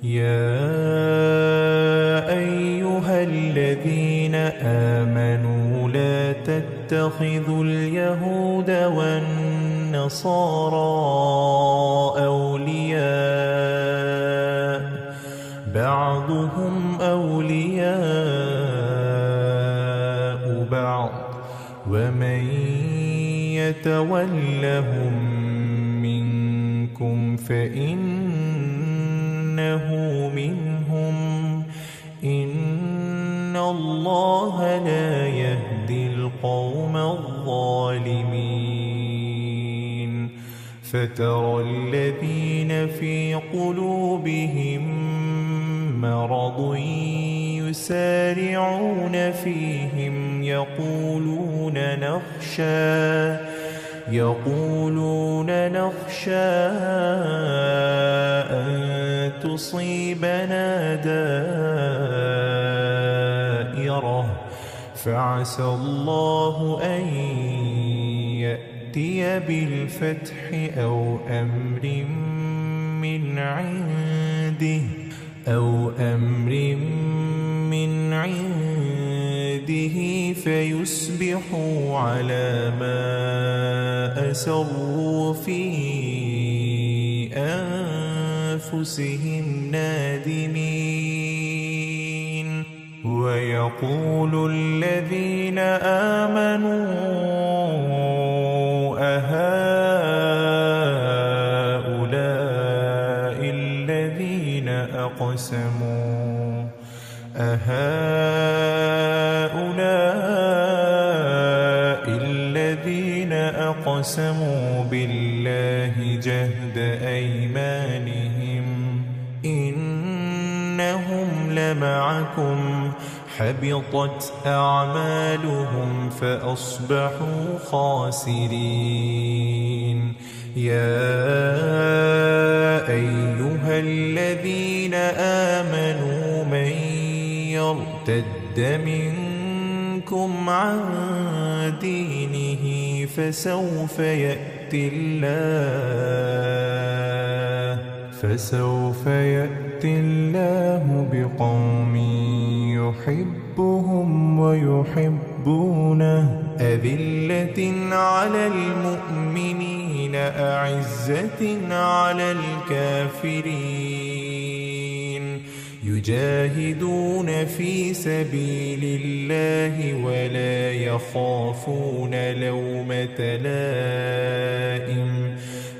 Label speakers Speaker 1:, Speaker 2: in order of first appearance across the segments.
Speaker 1: يا أيها الذين آمنوا لا تتخذوا اليهود والنصارى أولياء بعضهم أولياء بعض ومن يتولهم منكم فإنه منهم إن الله لا يهدي القوم الظالمين فترى الذين في قلوبهم مرض يسارعون فيهم يقولون نخشى أن تصيبنا دائرة فعسى الله أن يأتي بالفتح أو أمر من عنده فيصبحوا على ما أسروا في أنفسهم نادمين ويقول الذين آمنوا أهؤلاء الذين أقسموا بالله جهد أيمانهم إنهم لمعكم حبطت أعمالهم فأصبحوا خاسرين يا أيها الذين آمنوا من يرتد منكم عن دينه فسوف يأتي الله بقوم يحبهم ويحبونه أذلة على المؤمنين أعزة على الكافرين يجاهدون في سبيل الله ولا يخافون لومة لائم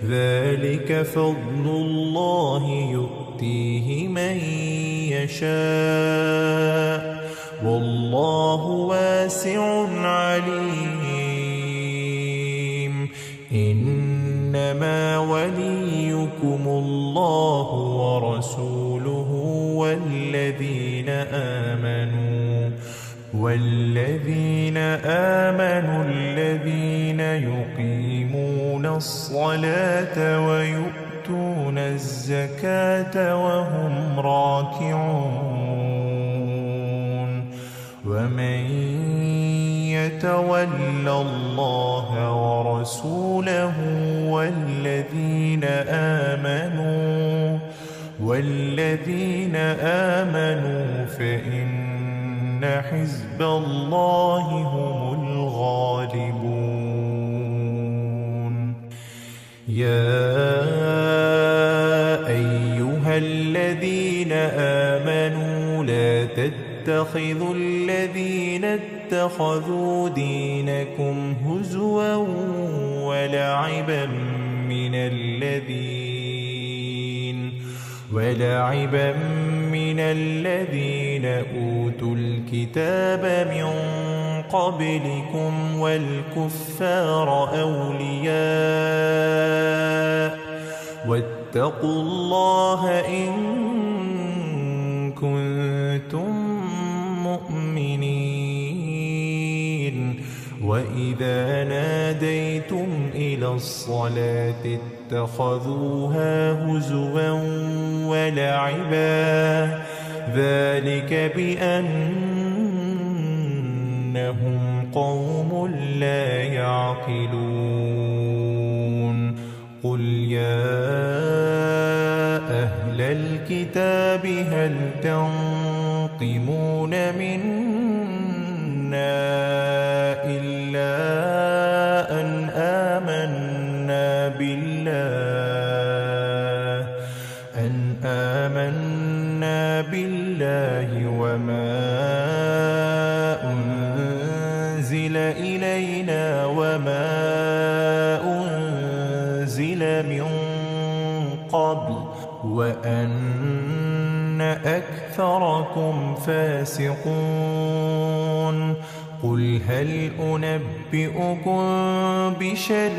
Speaker 1: ذلك فضل الله يؤتيه من يشاء والله واسع عليم إنما وليكم الله ورسوله والذين آمنوا الذين يقيمون الصلاة ويؤتون الزكاة وهم راكعون ومن يتول الله ورسوله والذين آمنوا فإن حزب الله هم الغالبون يا أيها الذين آمنوا لا تتخذوا الذين اتخذوا دينكم هزوا ولعبا من الذين أوتوا الكتاب من قبلكم والكفار أولياء واتقوا الله إن كنتم مؤمنين وإذا ناديتم إلى الصلاة اتخذوها هزوا ولعبا ذلك بأنهم قوم لا يعقلون قل يا أهل الكتاب هل تنقمون منا إلا أن آمنا بالله وما أنزل إلينا وما أنزل من قبل وأن أكثركم فاسقون قل هل أنبئكم بشر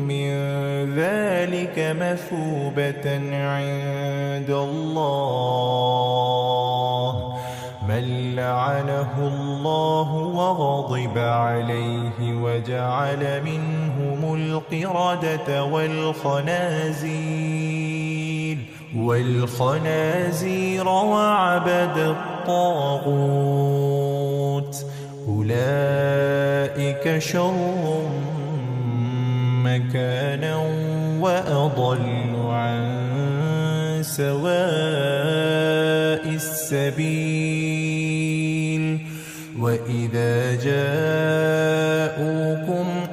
Speaker 1: من ذلك مثوبة عند الله من لعنه الله وغضب عليه وجعل منهم القردة والخنازير وعبد الطاغوت أولئك شر مكانا وأضل عن سواء السبيل وإذا جاءوكم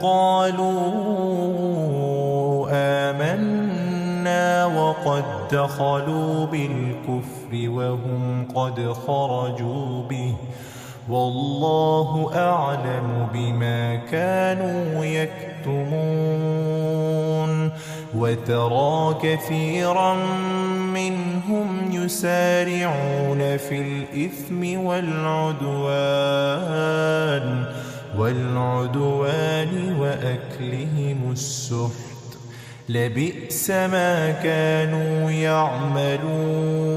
Speaker 1: قالوا آمنا وقد دخلوا بالكفر وهم قد خرجوا به والله أعلم بما كانوا يكتمون وترى كثيرا منهم يسارعون في الإثم والعدوان وأكلهم السحت لبئس ما كانوا يعملون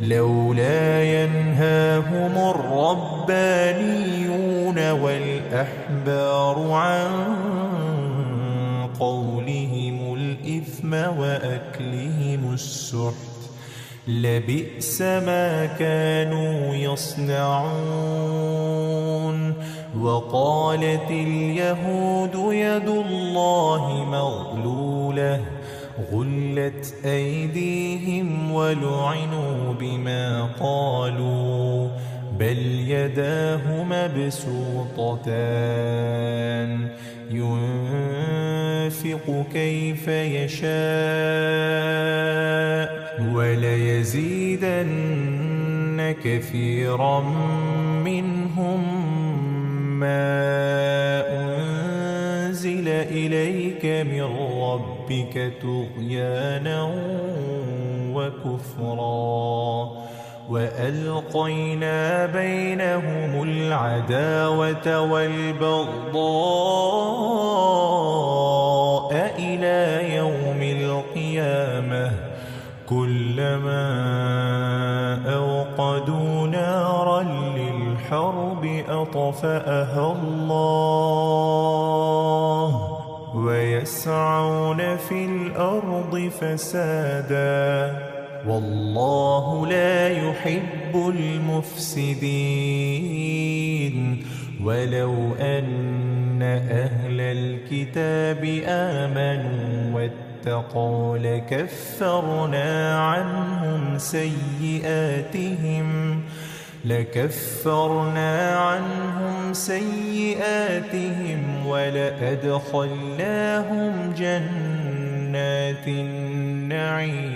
Speaker 1: لولا ينهاهم الربانيون والأحبار عن قولهم الإثم وأكلهم السحت لبئس ما كانوا يصنعون وقالت اليهود يد الله مغلولة غلت أيديهم ولعنوا بما قالوا بل يداه مبسوطتان ينفق كيف يشاء وليزيدن كثيرا منهم ما أنزل إليك من ربك طغيانا وكفرا وألقينا بينهم العداوة والبغضاء إلى يوم القيامة كلما أوقدوا نارا للحرب أطفأها الله ويسعون في الأرض فسادا والله لا يحب المفسدين ولو أن أهل الكتاب آمنوا واتقوا لكفرنا عنهم سيئاتهم ولأدخلناهم جنات النعيم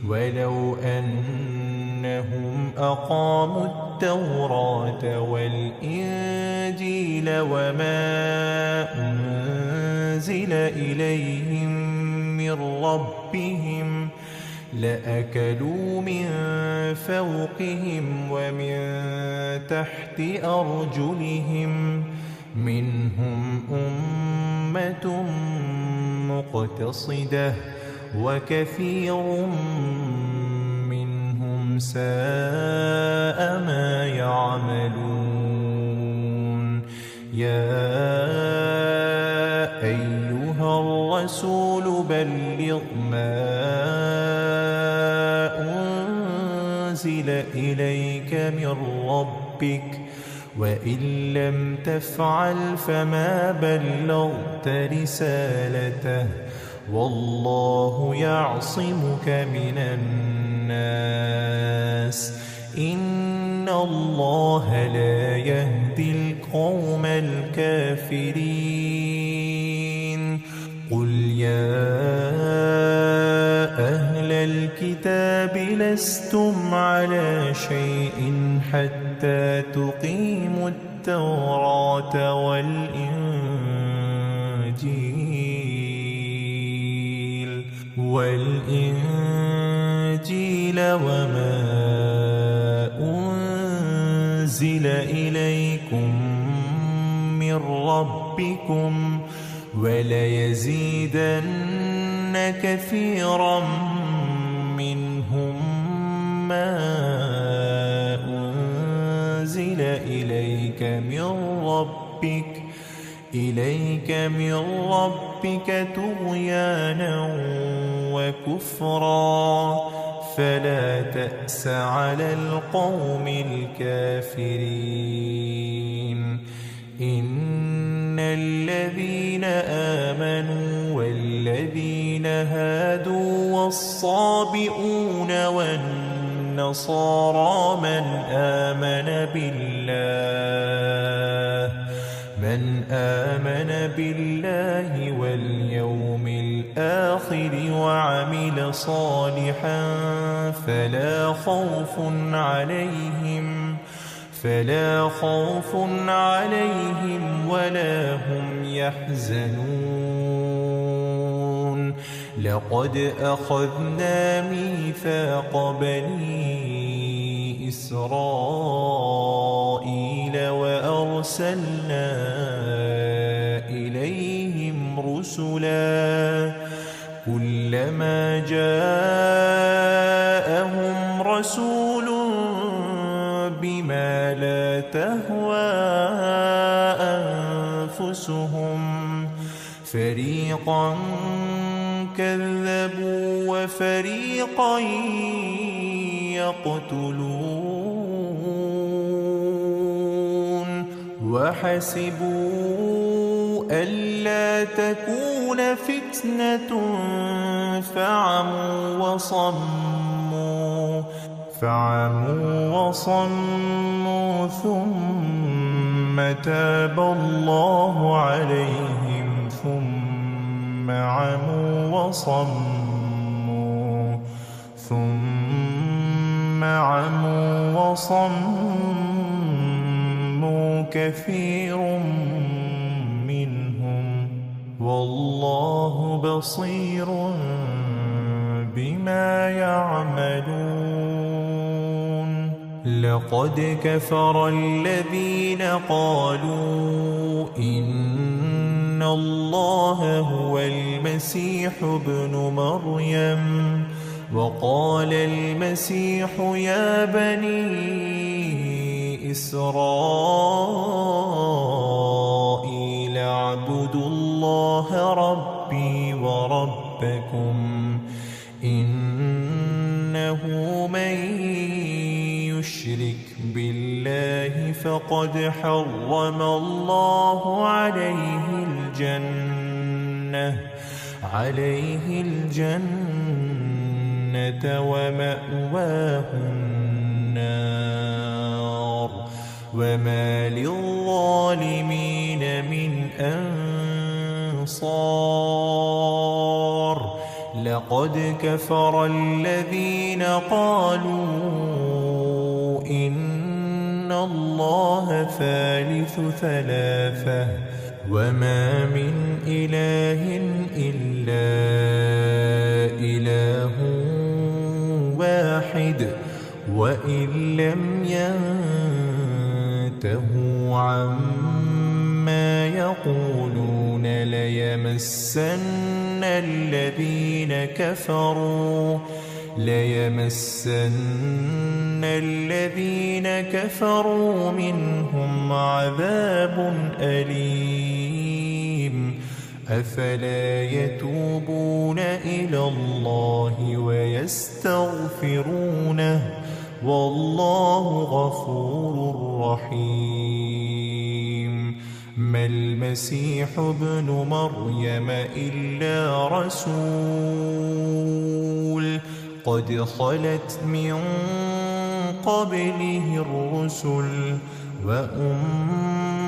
Speaker 1: ولو أنهم أقاموا التوراة والإنجيل وما أنزل إليهم من ربهم لأكلوا من فوقهم ومن تحت أرجلهم منهم أمة مقتصدة وكثير منهم ساء ما يعملون يا أيها الرسول بلغ ما أنزل إليك من ربك وإن لم تفعل فما بلغت رسالته والله يعصمك من الناس إن الله لا يهدي القوم الكافرين قل يا أهل الكتاب لستم على شيء حتى تقيموا التوراة والإنجيل وما أنزل إليكم من ربكم وليزيدن كثيرا منهم ما أنزل إليك من ربك طغيانا وكفرا فلا تأس على القوم الكافرين إن الذين آمنوا والذين هادوا والصابئون والنصارى من آمن بالله واليوم الآخر وعمل صالحا فلا خوف عليهم ولا هم يحزنون لقد أخذنا ميثاق بني إسرائيل وأرسلنا إليهم رسلا كلما جاءهم رسول بما لا تهوى أنفسهم فريقا كذبوا وفريقا يقتلون وحسبوا ألا تكون فتنة فعموا وصموا ثم تاب الله عليهم ثم عموا وصموا كثير منهم والله بصير بما يعملون لقد كفر الذين قالوا إن الله هو المسيح ابن مريم وقال المسيح يا بني إسرائيل اعبدوا الله ربي وربكم إنه من يشرك بالله فقد حرم الله عليه الجنة ومأواه النار وما للظالمين من أنصار لقد كفر الذين قالوا إن الله ثالث ثلاثة وما من إله إلا إله واحد وإن لم ينتهوا عما يقولون ليمسن الذين كفروا منهم عذاب أليم أفلا يتوبون إلى الله ويستغفرونه والله غفور رحيم ما المسيح ابن مريم إلا رسول قد خلت من قبله الرسل وأمه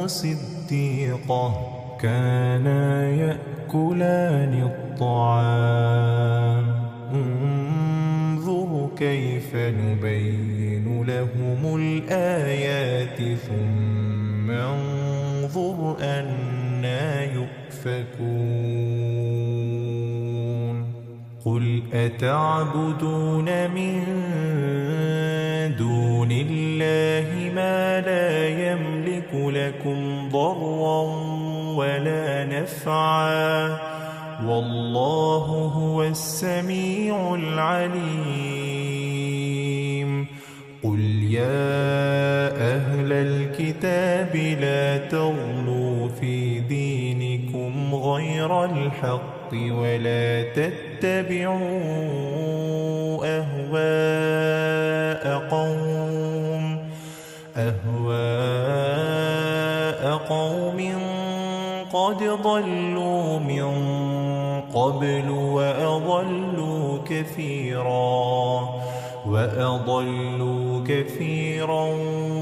Speaker 1: صديقة كانا يأكلان الطعام انظر كيف نبين لهم الآيات ثم انظر أنى يؤفكون قل أتعبدون من دون الله ما لا يملك لكم ضرا ولا نفعا والله هو السميع العليم قل يا أهل الكتاب لا تغلوا في دينكم غير الحق ولا تتبعوا أهواء قوم قد ضلوا من قبل وأضلوا كثيرا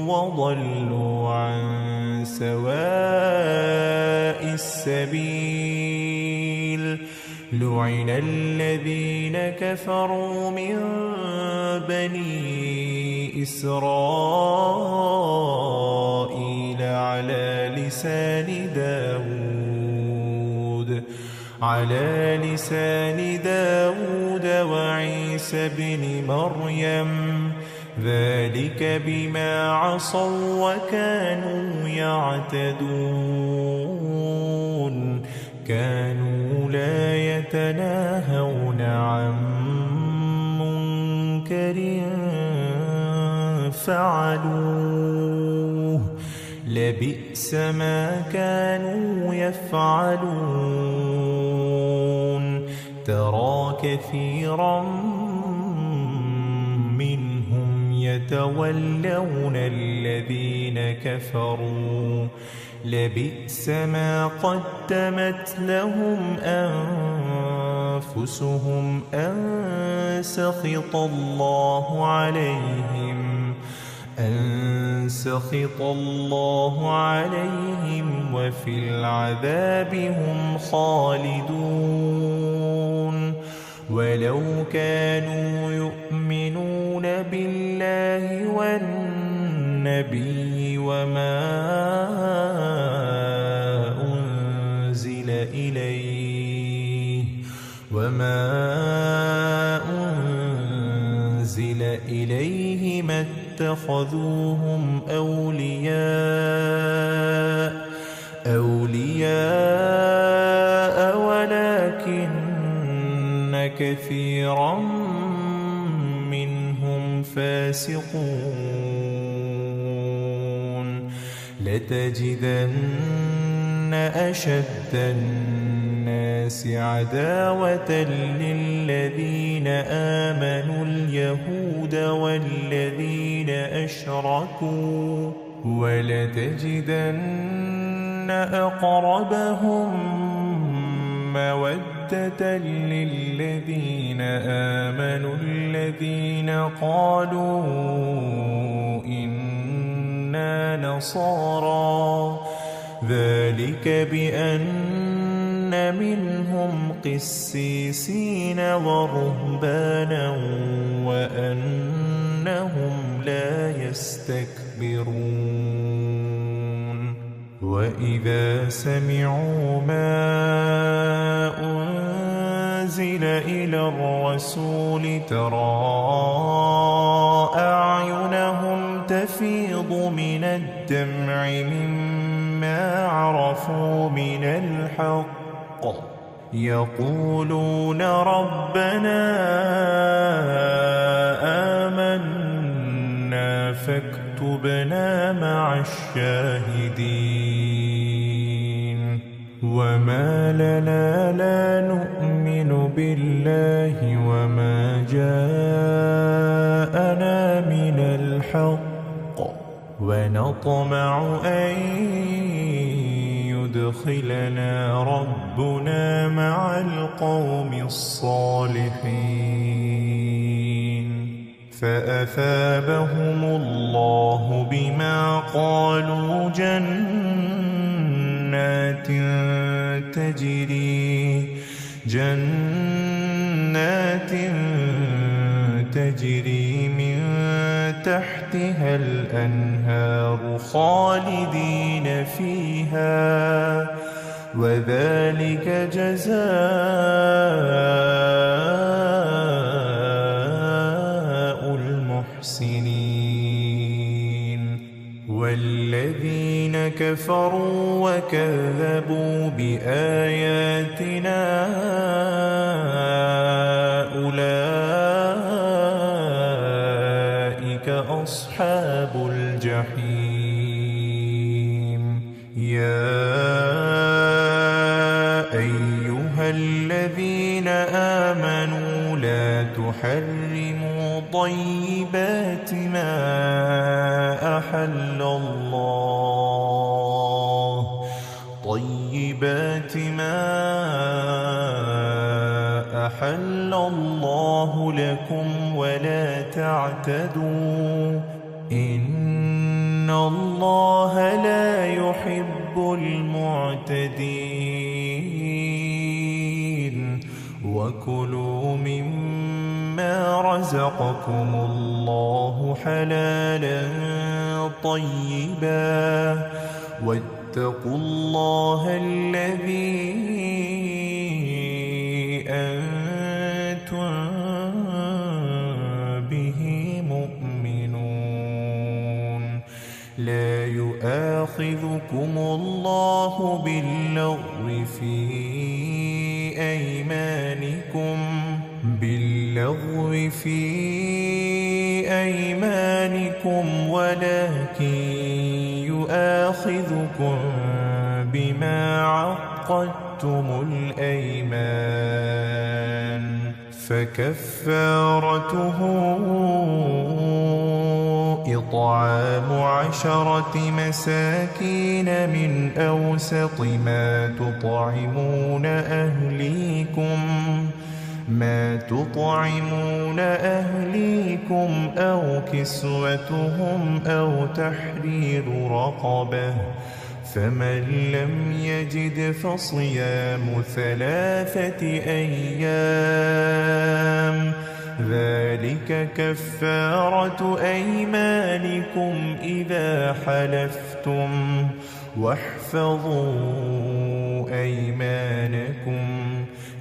Speaker 1: وضلوا عن سواء السبيل لعن الذين كفروا من بني إسرائيل على لسان داود وعيسى بن مريم ذلك بما عصوا وكانوا يعتدون كانوا لا يتناهون عن منكر فعلوه لبئس ما كانوا يفعلون ترى كثيرا منهم يتولون الذين كفروا لبئس ما قدمت لهم أنفسهم أن سخط الله عليهم وفي العذاب هم خالدون ولو كانوا يؤمنون بالله والنبي وما أنزل إليه ما اتخذوهم أولياء ولكن كثيرا منهم فاسقون لتجدن أشد الناس عداوة للذين آمنوا اليهود والذين أشركوا ولتجدن أقربهم مودة للذين آمنوا الذين قالوا إنا نصارى ذلك بأن منهم قسيسين ورهبانا وأنهم لا يستكبرون وإذا سمعوا ما أنزل إلى الرسول ترى أعينهم تفيض من الدمع مما عرفوا من الحق يقولون ربنا آمنا فاكتبنا مع الشاهدين وما لنا لا نؤمن بالله وما جاءنا من الحق ونطمع أن ليدخلنا ربنا مع القوم الصالحين فأثابهم الله بما قالوا جنات تجري من تحتها الأنهار خالدين فيها وذلك جزاء المحسنين والذين كفروا وكذبوا بآياتنا أولئك أصحاب الجحيم يا أيها الذين آمنوا لا تحرموا طيبات ما أحل الله لكم ولا تعتدوا إن الله لا يحب المعتدين وكلوا مما رزقكم الله حلالا طيبا واتقوا الله الذي أنتم به مؤمنون لا يؤاخذكم الله باللغو في أيمانكم ولكن يؤاخذكم بما عقدتم الأيمان فكفارته إطعام 10 مساكين من أوسط ما تطعمون أهليكم أو كسوتهم أو تحرير رقبة فمن لم يجد فصيام 3 أيام ذلك كفارة أيمانكم إذا حلفتم واحفظوا أيمانكم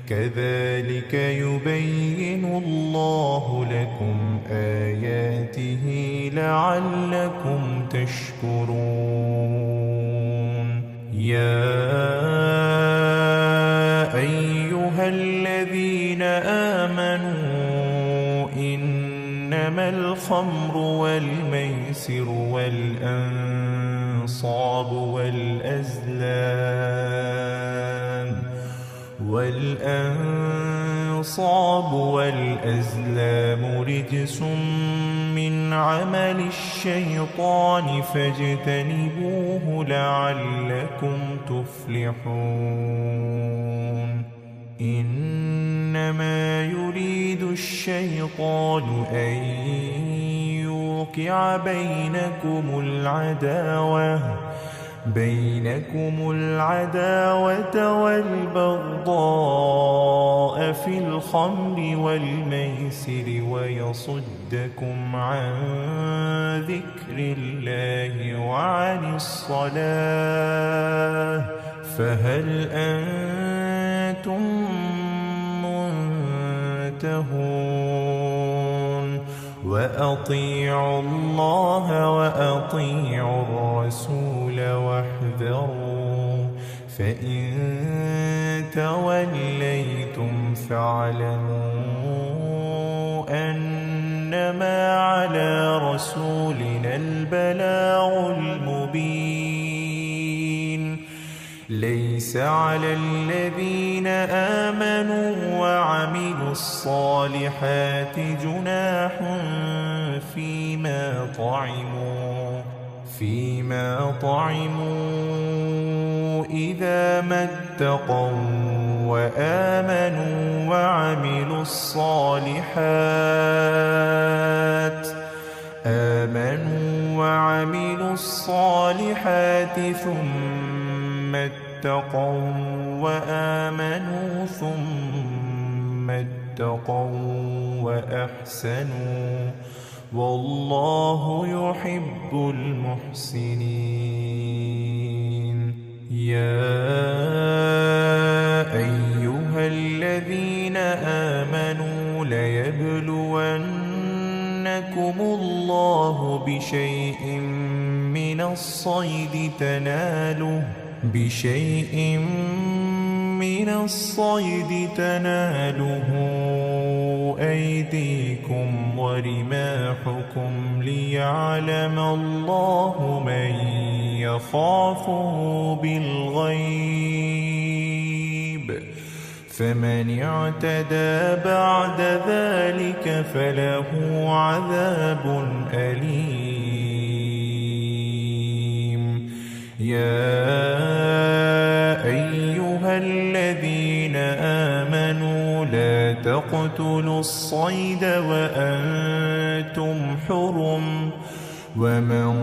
Speaker 1: كذلك يبين الله لكم آياته لعلكم تشكرون يا أيها الذين آمنوا إنما الخمر والميسر والأنصاب والأزلام رجس من عمل الشيطان فاجتنبوه لعلكم تفلحون إنما يريد الشيطان أن يوقع بينكم العداوة والبغضاء في الخمر والميسر ويصدكم عن ذكر الله وعن الصلاة فهل أنتم منتهون وأطيعوا الله وأطيعوا الرسول واحذروا فإن توليتم فاعلموا أنما على رسولنا البلاغ المبين ليس على الذين آمنوا وعملوا الصالحات جناح فيما طعموا إذا ما اتقوا وآمنوا وعملوا الصالحات ثم اتقوا وآمنوا ثم اتقوا وأحسنوا والله يحب المحسنين. يا أيها الذين آمنوا ليبلونكم الله بشيء من الصيد تناله أيديكم ورماحكم ليعلم الله من يخافه بالغيب، فمن اعتدى بعد ذلك فله عذاب أليم. يا أيها الذين آمنوا لا تقتلوا الصيد وأنتم حرم، ومن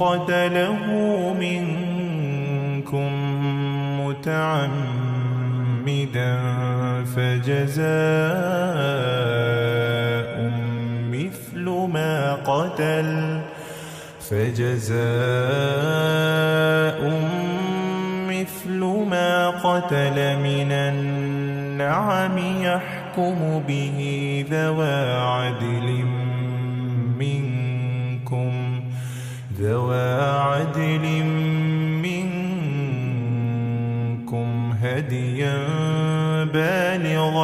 Speaker 1: قتله منكم متعمدا فجزاء مثل ما قتل من النعم يحكم به ذوى عدل منكم هديا بالغ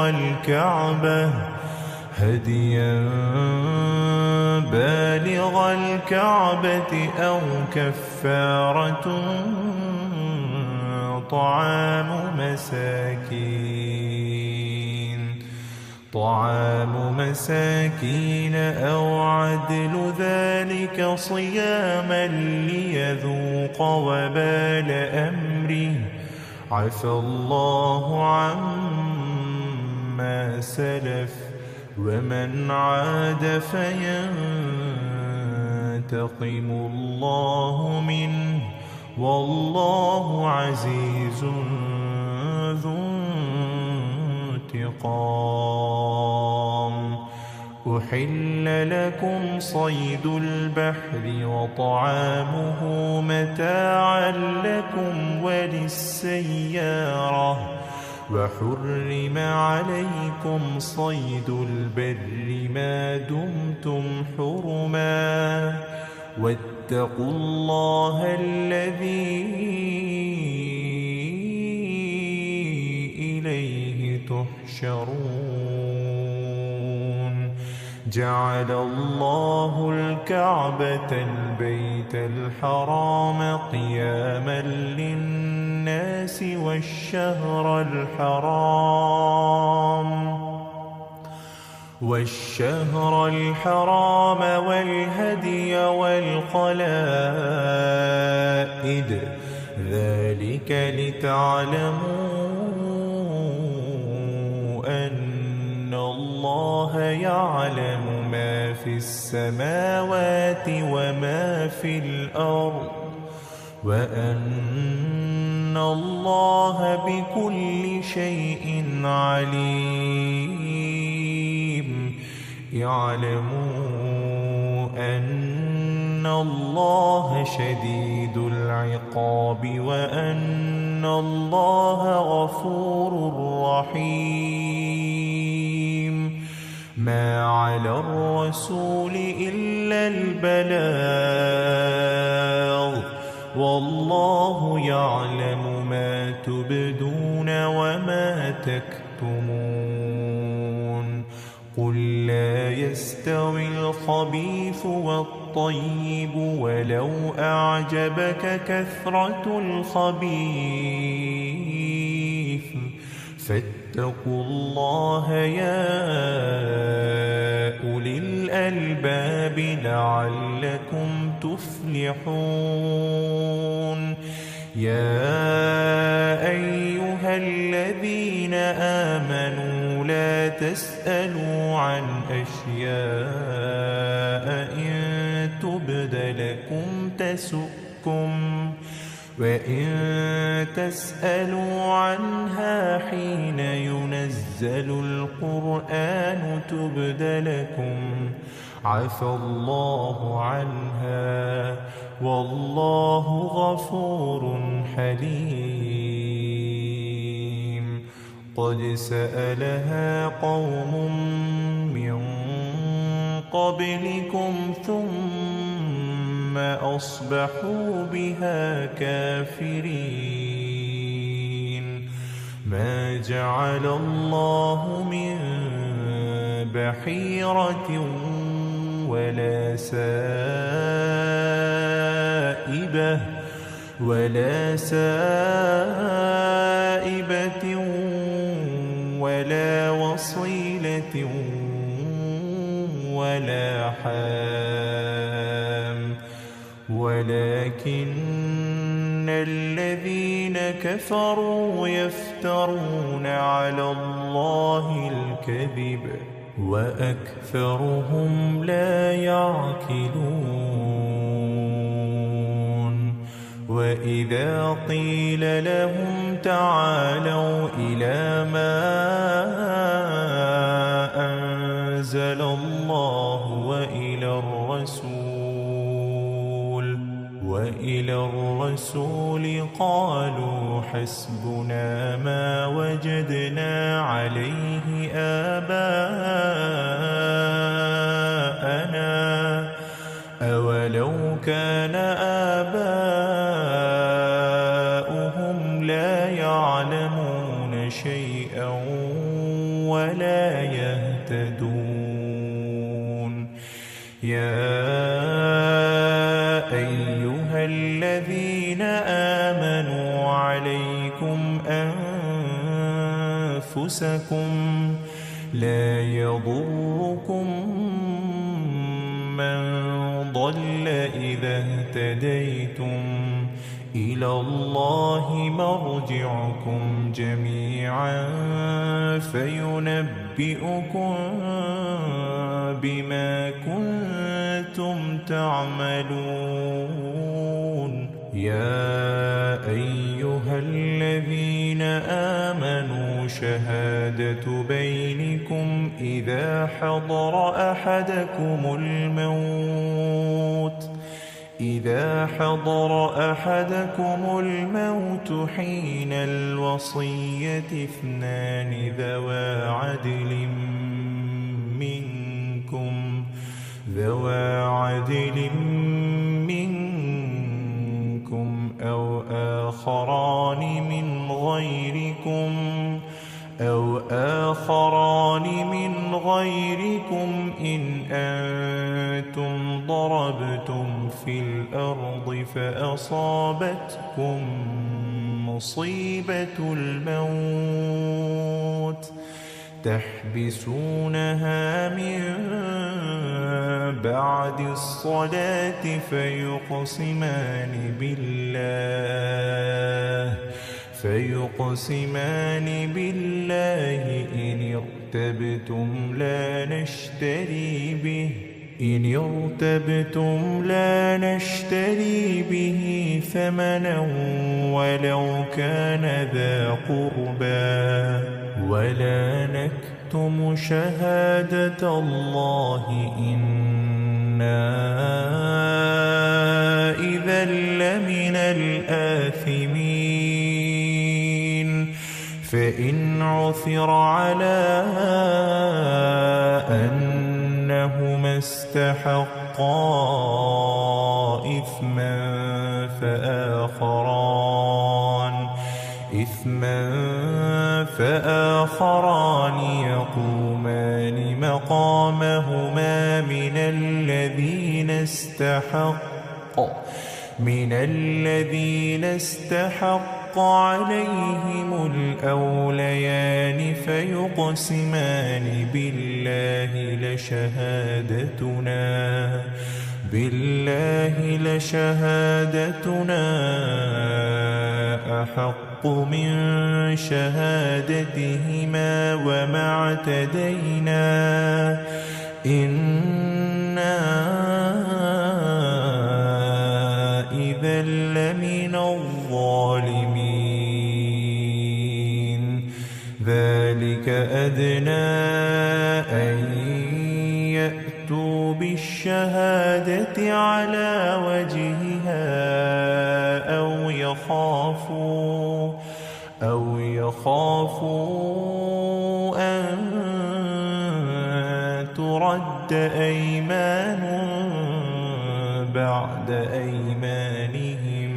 Speaker 1: الكعبة أو كفارة طعام مساكين أو عدل ذلك صياما ليذوق وبال أمره، عفى الله عما سلف ومن عاد فينتقم الله منه والله عزيز ذو انتقام. أحل لكم صيد البحر وطعامه متاعا لكم وللسيارة، وحرم عليكم صيد البر ما دمتم حرما، واتقوا الله الذي إليه تحشرون. جعل الله الكعبة البيت الحرام قياما للناس والشهر الحرام والهدي والقلائد، ذلك لتعلموا أن الله يعلم ما في السماوات وما في الأرض، وأن الله بكل شيء عليم. اعلموا أن الله شديد العقاب وأن الله غفور رحيم. ما على الرسول إلا البلاغ، والله يعلم ما تبدون وما تكتمون. قل لا يستوي الخبيث والطيب ولو أعجبك كثرة الخبيث، فاتقوا الله يا أولي الألباب لعلكم تفلحون. يا يا أيها الذين آمنوا لا تسألوا عن أشياء إن تبد لكم تسؤكم وإن تسألوا عنها حين ينزل القرآن تبد لكم عفى الله عنها والله غفور حليم. قد سألها قوم من قبلكم ثم أصبحوا بها كافرين. ما جعل الله من بحيرة ولا سائبة ولا وصيلة ولا حام ولكن الذين كفروا يفترون على الله الكذب وأكثرهم لا يعقلون. وإذا قيل لهم تعالوا إلى ما أنزل الله وإلى الرسول قالوا حسبنا ما وجدنا عليه آباءنا أولو كان آباؤهم لا يعلمون شيئا ولا يهتدون. يا أيها الذين آمنوا عليكم أنفسكم لا يضركم من ضل إذا اهتديتم إلى الله مرجعكم جميعا فينبئكم بما كنتم تعملون. يا أيها الذين آمنوا شهادة بينكم إذا حضر أحدكم الموت حين الوصية اثنان ذوى عدل منكم أو آخران من غيركم إن أنتم ضربتم في الأرض فأصابتكم مصيبة الموت تحبسونها من بعد الصلاة فيقسمان بالله إن ارتبتم لا نشتري به ثمنا ولو كان ذا قربى ولا نكتم شهادة الله إنا إذا لمن الآثمين. فإن عثر على أنهما استحقا إثما فآخران يقومان مقامهما من الذين استحق عليهم الأوليان فيقسمان بالله بالله لشهادتنا أحق من شهادتهما وما اعتدينا إنا إذا لمن الظالمين ذلك أدنى أن يأتوا بالشهادة على وجهها أو يخافوا أن ترد أيمان بعد أيمانهم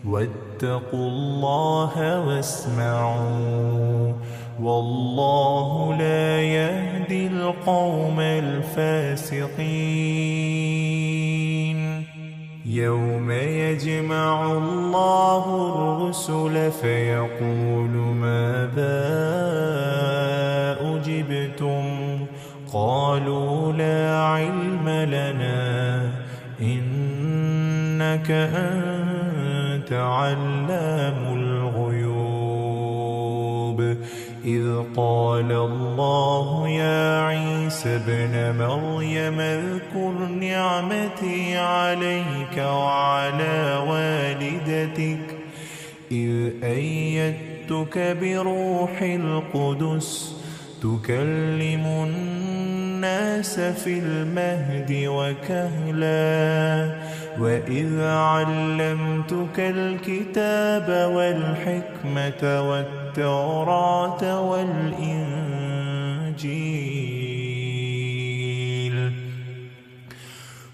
Speaker 1: واتقوا الله واسمعوا والله لا يهدي القوم الفاسقين يوم يجمع الله الرسل فيقول ماذا أجبتم قالوا لا علم لنا إنك أنت علام الغيوب إذ قال الله يا عيسى ابن مريم اذكر نعمتي عليك وعلى والدتك إذ أيدتك بروح القدس تكلم الناس في المهد وكهلا وإذ علمتك الكتاب والحكمة والتوراة والإنجيل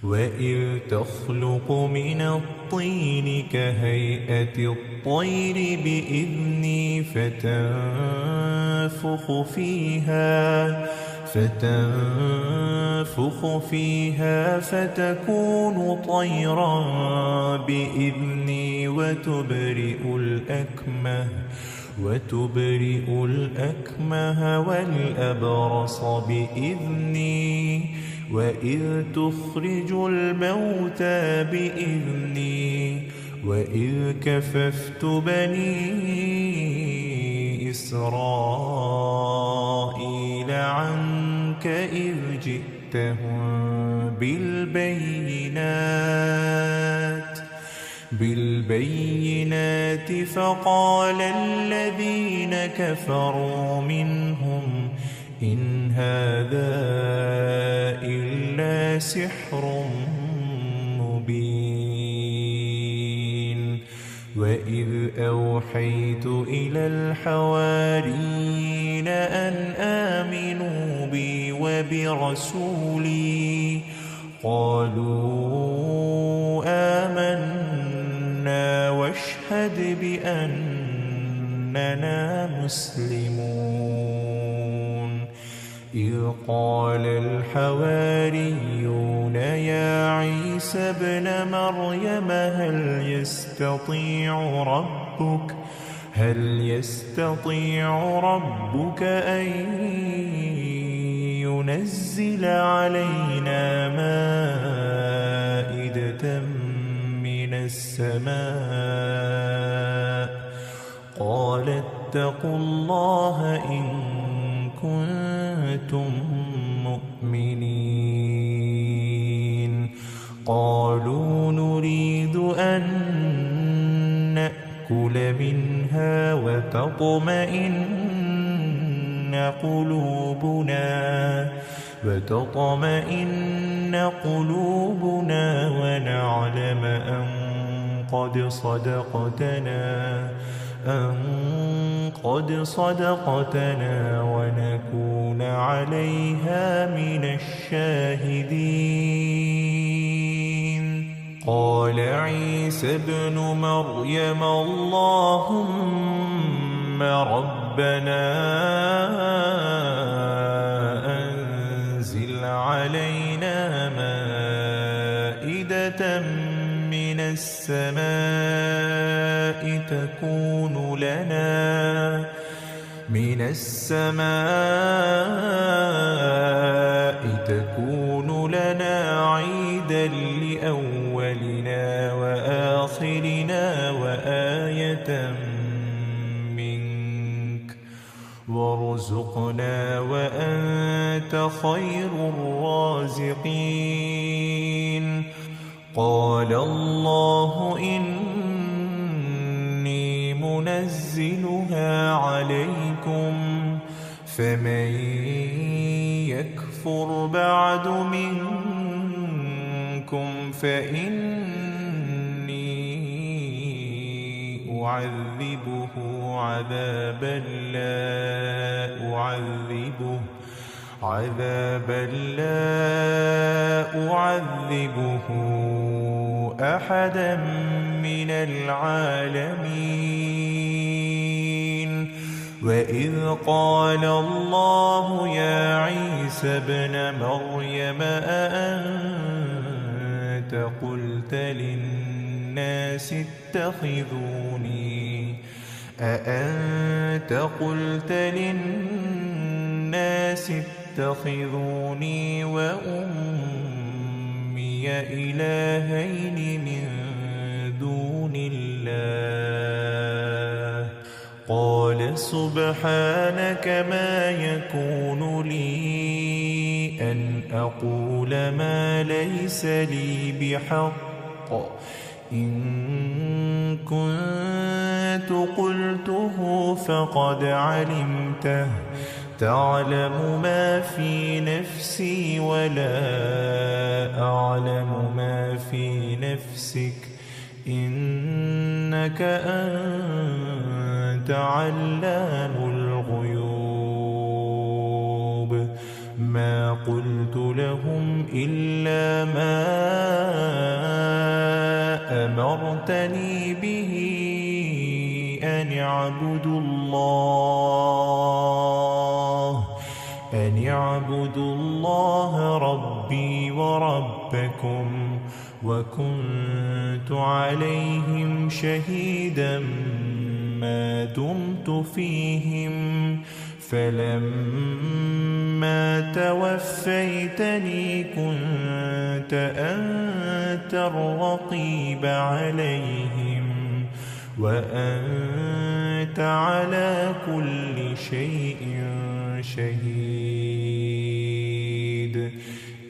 Speaker 1: وإذ تخلق من الطين كهيئة الطير بإذني فتنفخ فيها فتكون طيرا بإذني وتبرئ الأكمه والأبرص بإذني وإذ تخرج الموتى بإذني وإذ كففت بني إسرائيل عنك إذ جئتهم بالبينات فقال الذين كفروا منهم إن هذا إلا سحر مبين وإذ أوحيت إلى الحواريين أن آمنوا بي وبرسولي قالوا آمنا واشهد بأننا مسلمون إذ قال الحواريون يا عيسى ابن مريم هل يستطيع ربك أن ينزل علينا مائدة من السماء قال اتقوا الله إن كنتم مؤمنين قالوا نريد أن نأكل منها وتطمئن قلوبنا ونعلم أن قد صدقتنا ونكون عليها من الشاهدين قال عيسى ابن مريم اللهم ربنا أنزل علينا مائدة من السماء تكون لنا عيدا وأنت خير الرازقين. قال الله إني منزلها عليكم فمن يكفر بعد منكم فإني أعذبه عذابا لا أعذبه أحدا من العالمين. وإذ قال الله يا عيسى ابن مريم أأنت قلت للناس اتخذوني وأمي إلهين من دون الله قال سبحانك ما يكون لي أن أقول ما ليس لي بحق إن كنت قلته فقد علمته تعلم ما في نفسي ولا أعلم ما في نفسك إنك أنت علام الغيوب. ما قلت لهم إلا ما أمرتني به أن اعبدوا الله ربي وربكم وكنت عليهم شهيدا ما دمت فيهم فلما توفيتني كنت أنت الرقيب عليهم وأنت على كل شيء شهيد.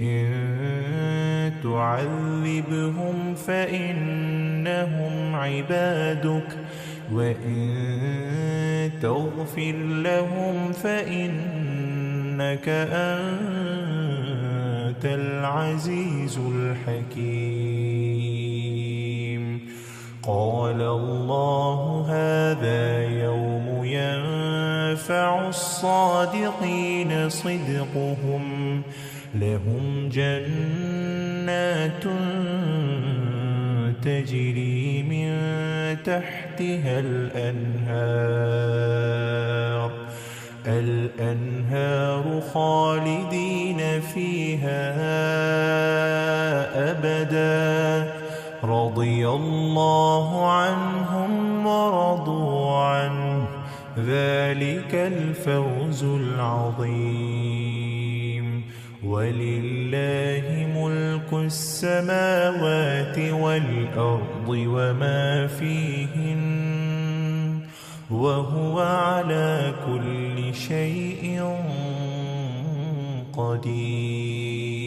Speaker 1: إن تعذبهم فإنهم عبادك وإن تغفر لهم فإنك أنت العزيز الحكيم. قال الله هذا يوم ينفع الصادقين صدقهم لهم جنات تجري من تحتها الأنهار خالدين فيها أبدا رضي الله عنهم ورضوا عنه ذلك الفوز العظيم. ولله ملك السماوات والأرض وما فيهن وهو على كل شيء قدير.